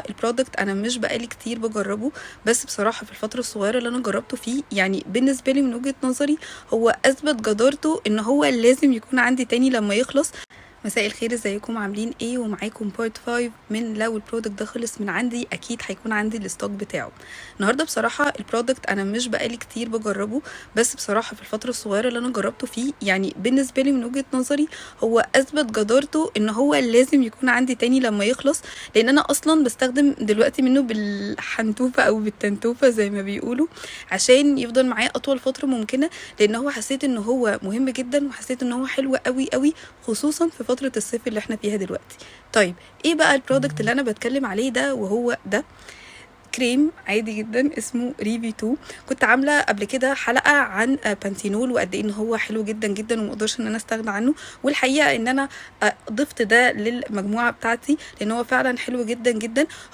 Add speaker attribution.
Speaker 1: البرودكت انا مش بقالي كتير بجربه، بس بصراحه في الفتره الصغيره اللي انا جربته فيه يعني بالنسبه لي من وجهه نظري هو اثبت جدارته ان هو لازم يكون عندي تاني لما يخلص. مساء الخير، ازيكم عاملين ايه؟ ومعاكم بارت 5 من لو البرودكت ده خلص من عندي اكيد هيكون عندي الستوك بتاعه. النهارده بصراحه البرودكت انا مش بقالي كتير بجربه، بس بصراحه في الفتره الصغيره اللي انا جربته فيه يعني بالنسبه لي من وجهه نظري هو اثبت جدارته ان هو لازم يكون عندي تاني لما يخلص. لان انا اصلا بستخدم دلوقتي منه بالحنتوفه او بالتنتوفه زي ما بيقولوا عشان يفضل معايا اطول فتره ممكنه، لان هو حسيت ان هو مهم جدا وحسيت ان هو حلو قوي قوي، خصوصا في فتره الصيف اللي احنا فيها دلوقتي. طيب ايه بقى البرودكت اللي انا بتكلم عليه ده؟ وهو ده كريم عادي جدا اسمه ريفي 2. كنت عامله قبل كده حلقه عن بانتينول وقد ايه ان هو حلو جدا جدا ومقدرش ان انا استغنى عنه، والحقيقه ان انا ضفت ده للمجموعه بتاعتي لان هو فعلا حلو جدا جدا.